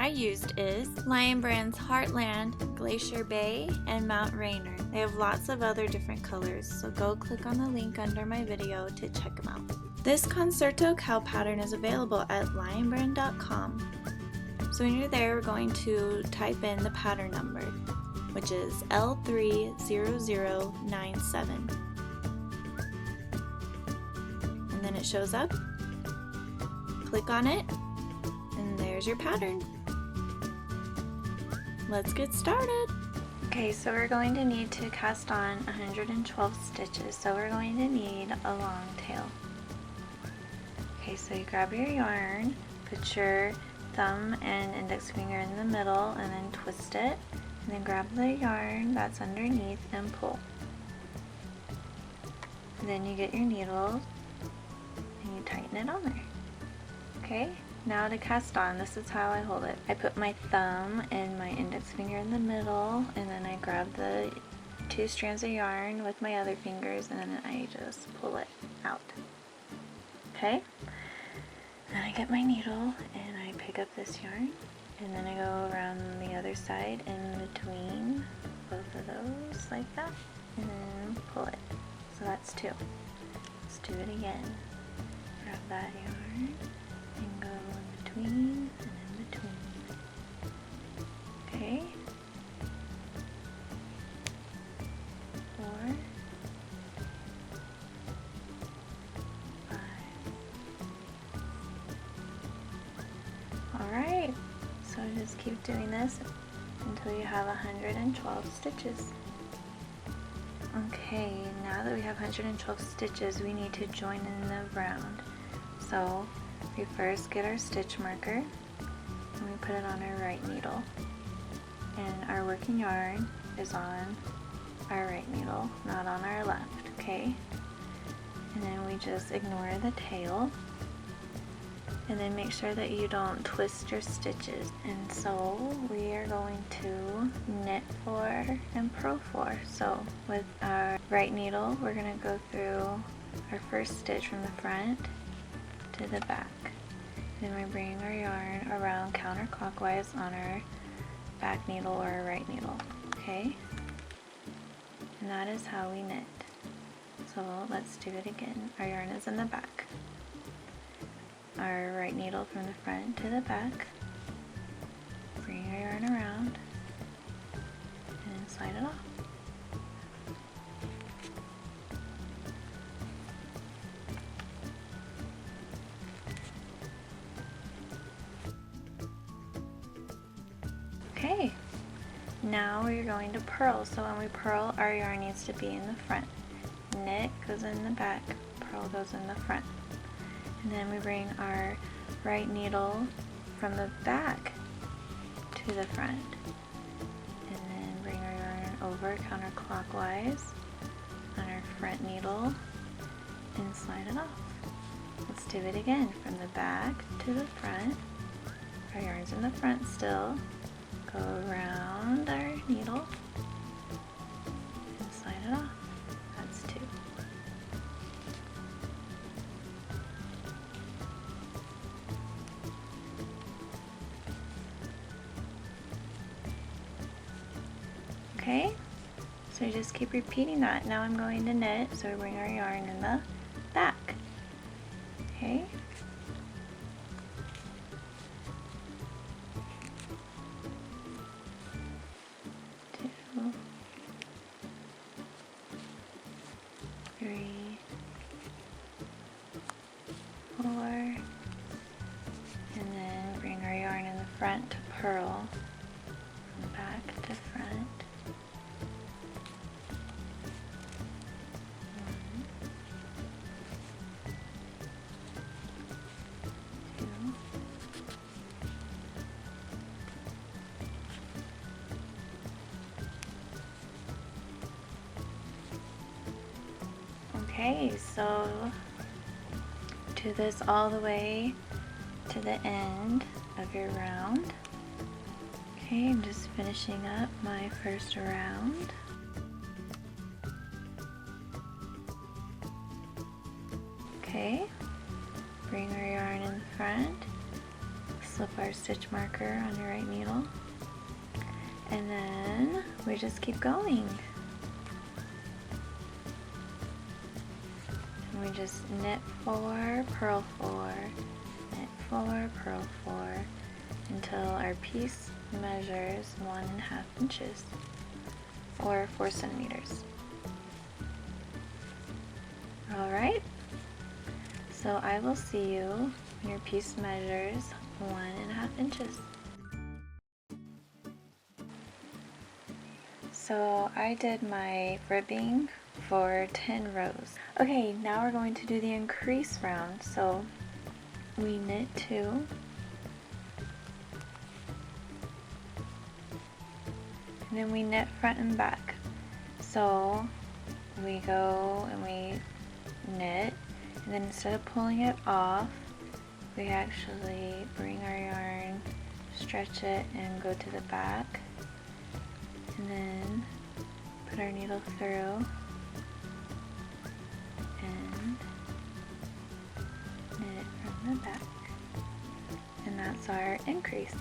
used is Lion Brand's Heartland, Glacier Bay, and Mount Rainier. They have lots of other different colors, so go click on the link under my video to check them out. This concerto cowl pattern is available at lionbrand.com. So when you're there, we're going to type in the pattern number, which is L30097. And then it shows up. Click on it, and there's your pattern. Let's get started. Okay, so we're going to need to cast on 112 stitches, so we're going to need a long tail. Okay, so you grab your yarn, put your thumb and index finger in the middle, and then twist it, and then grab the yarn that's underneath and pull. And then you get your needle and you tighten it on there. Okay, now to cast on, this is how I hold it. I put my thumb and my index finger in the middle, and then I grab the 2 strands of yarn with my other fingers, and then I just pull it out. Okay, then I get my needle and I pick up this yarn, and then I go around the other side in between both of those like that, and then pull it. So that's 2. Let's do it again. Grab that yarn and go in between and in between. Okay. 4, 5. Alright, so just keep doing this until you have 112 stitches. Okay, now that we have 112 stitches, we need to join in the round. So we first get our stitch marker and we put it on our right needle, and our working yarn is on our right needle, not on our left, okay? And then we just ignore the tail, and then make sure that you don't twist your stitches. And so we are going to knit 4 and purl 4. So with our right needle, we're going to go through our first stitch from the front to the back. Then we bring our yarn around counterclockwise on our back needle or our right needle, okay? And that is how we knit. So let's do it again. Our yarn is in the back. Our right needle from the front to the back. Bring our yarn around and then slide it off. Okay, now we're going to purl. So when we purl, our yarn needs to be in the front. Knit goes in the back, purl goes in the front. And then we bring our right needle from the back to the front. And then bring our yarn over counterclockwise on our front needle and slide it off. Let's do it again, from the back to the front. Our yarn's in the front still. Go around our needle and slide it off. That's 2. Okay, so you just keep repeating that. Now I'm going to knit, so we bring our yarn in the back. Okay. 3, 4, and then bring our yarn in the front to purl, from the back to front. 1, 2. Okay, so do this all the way to the end of your round. Okay, I'm just finishing up my first round. Okay, bring our yarn in front, slip our stitch marker on your right needle, and then we just keep going. And we just knit 4, purl 4, knit 4, purl 4, until our piece measures 1.5 inches, or 4 centimeters. Alright, so I will see you when your piece measures 1.5 inches. So I did my ribbing for 10 rows. Okay, now we're going to do the increase round. So we knit 2, and then we knit front and back. So we go and we knit, and then instead of pulling it off, we actually bring our yarn, stretch it, and go to the back, and then put our needle through and knit it from the back, and that's our increase.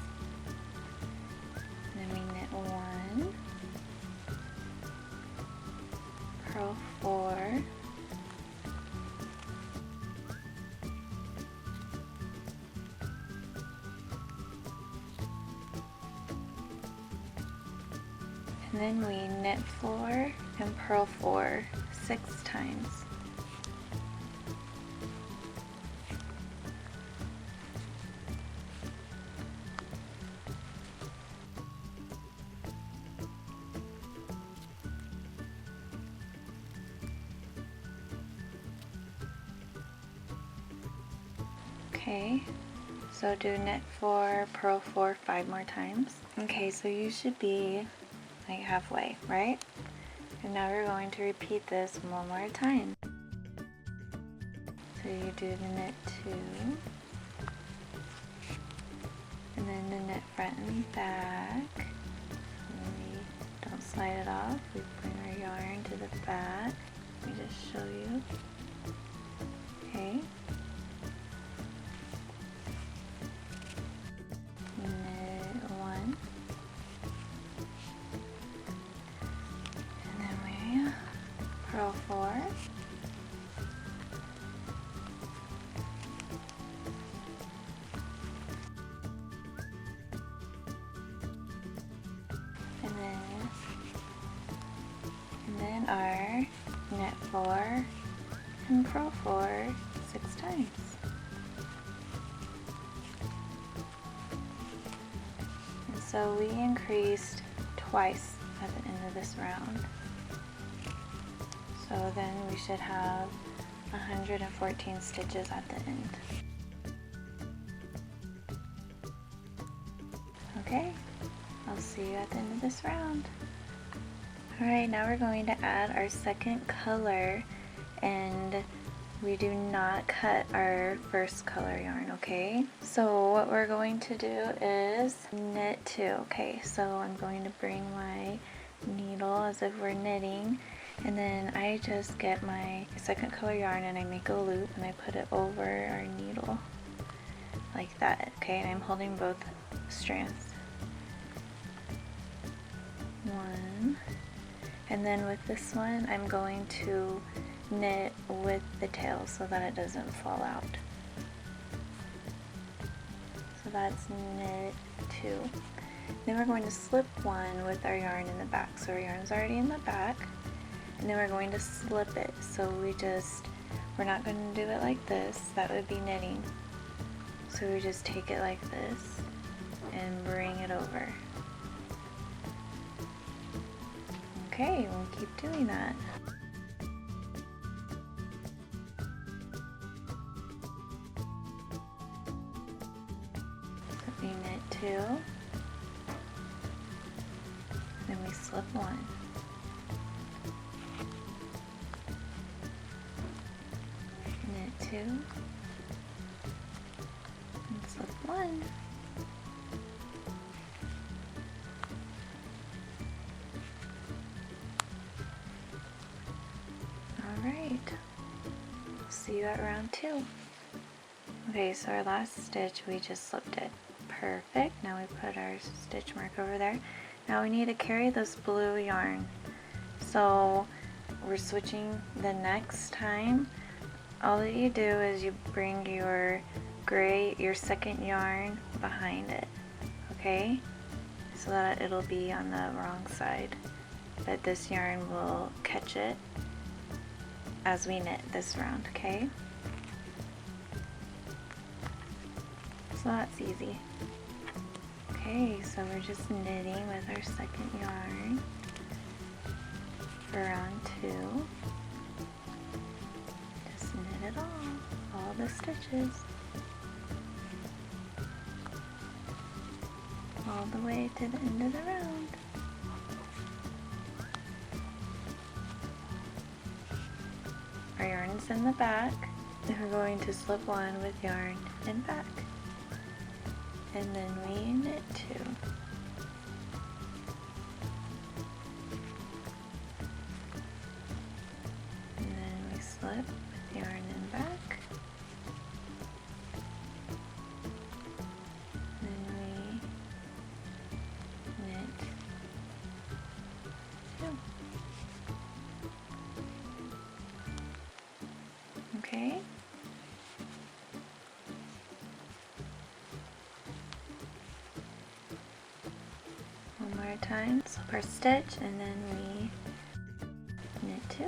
And then we knit 1, purl 4, and then we knit 4 and purl 4 6 times. Okay, so do knit 4, purl 4 5 more times. Okay, so you should be like halfway, right? And now we're going to repeat this one more time. So you do the knit 2, and then the knit front and back, and we don't slide it off, we bring our yarn to the back. Let me just show you. Okay. Knit 1, and then we purl 4, and then our knit 4 and purl 4 6 times. And so we increased twice at the end of this round. So then we should have 114 stitches at the end. Okay, I'll see you at the end of this round. Alright, now we're going to add our second color, and we do not cut our first color yarn, okay? So what we're going to do is knit 2, okay? So I'm going to bring my needle as if we're knitting, and then I just get my second color yarn and I make a loop and I put it over our needle like that, okay? And I'm holding both strands. 1, and then with this one I'm going to knit with the tail so that it doesn't fall out. So that's knit 2. Then we're going to slip 1 with our yarn in the back. So our yarn's already in the back, and then we're going to slip it. So we're not going to do it like this, that would be knitting. So we just take it like this and bring it over. Okay, we'll keep doing that. So we knit 2, then we slip 1. Knit 2, and slip 1. Alright, see you at round 2. Okay, so our last stitch we just slipped it. Perfect. Now we put our stitch mark over there. Now we need to carry this blue yarn. So we're switching the next time. All that you do is you bring your second yarn behind it, okay? So that it'll be on the wrong side. But this yarn will catch it as we knit this round, okay? So that's easy. Okay, so we're just knitting with our second yarn for round 2. Just knit it all the stitches, all the way to the end of the round. Our yarn is in the back, and we're going to slip one with yarn in back. And then we knit 2. And then we slip with yarn in back. Then we knit 2. Okay. One more time, slip our stitch, and then we knit 2.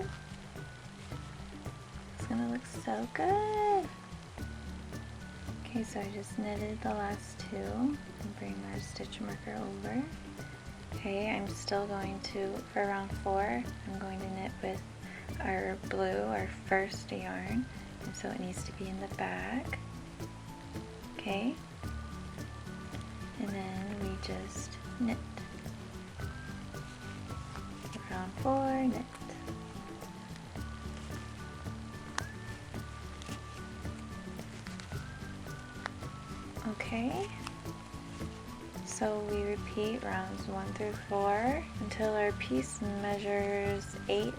It's gonna look so good. Okay, so I just knitted the last 2 and bring our stitch marker over. Okay, I'm still going to, for round 4, I'm going to knit with our blue, our first yarn, and so it needs to be in the back. Okay, and then we just knit. Round 4, knit. Okay, so we repeat rounds 1 through 4 until our piece measures 8.5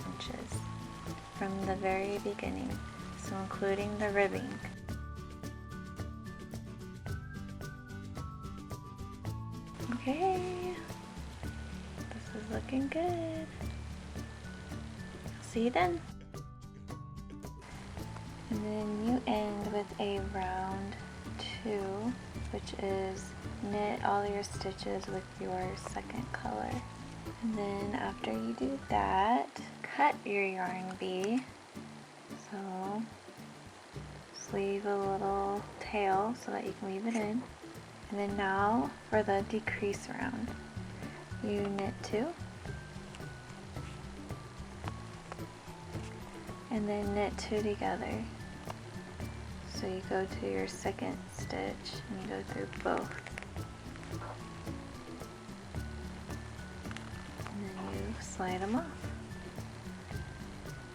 inches from the very beginning, so including the ribbing. Okay, this is looking good. See you then. And then you end with a round 2, which is knit all your stitches with your second color. And then after you do that, cut your yarn bee. So just leave a little tail so that you can weave it in. And then now for the decrease round, you knit 2. And then knit 2 together. So you go to your second stitch and you go through both. And then you slide them off.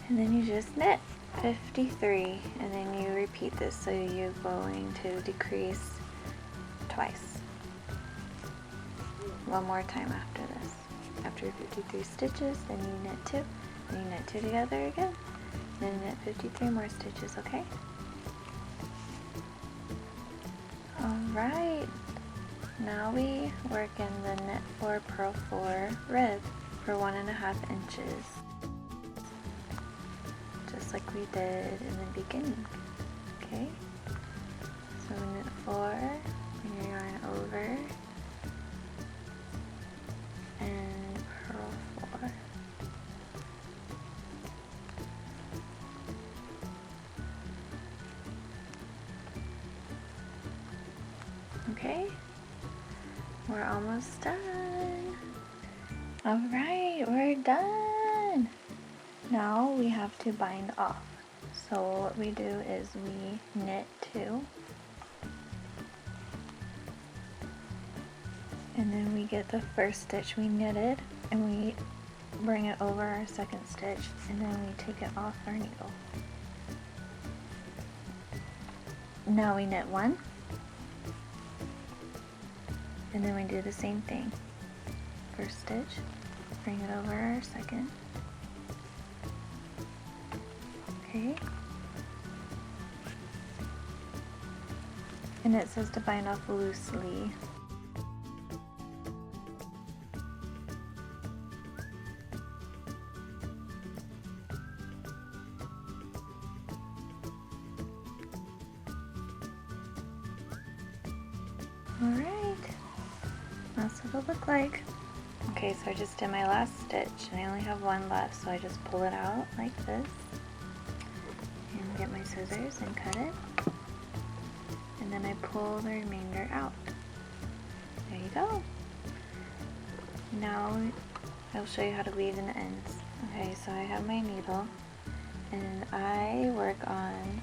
And then you just knit 53, and then you repeat this, so you're going to decrease twice. One more time after this. After 53 stitches, then you knit 2, then you knit 2 together again, then knit 53 more stitches, okay? Alright, now we work in the knit 4, purl 4 rib for 1.5 inches, just like we did in the beginning, okay? So knit 4, bring your yarn over, and purl 4. Okay, we're almost done. Alright, we're done. Now we have to bind off. So what we do is we knit 2. And then we get the first stitch we knitted and we bring it over our second stitch, and then we take it off our needle. Now we knit 1. And then we do the same thing. First stitch, bring it over our second. Okay. And it says to bind off loosely. Alright, that's what it'll look like. Okay, so I just did my last stitch and I only have one left, so I just pull it out like this and get my scissors and cut it. And then I pull the remainder out. There you go. Now I'll show you how to weave in the ends. Okay, so I have my needle and I work on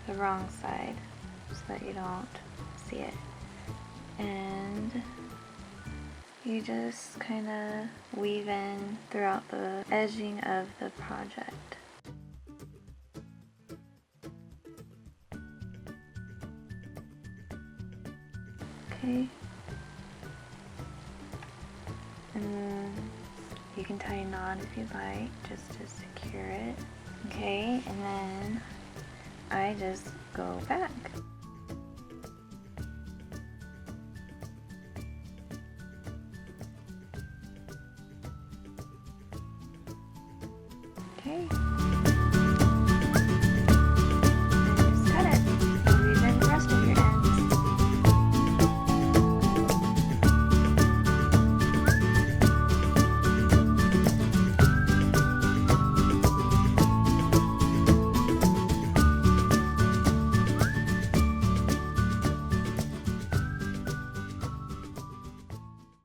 the wrong side so that you don't see it. And you just kind of weave in throughout the edging of the project. Okay. And you can tie a knot if you like, just to secure it. Okay, and then I just go back.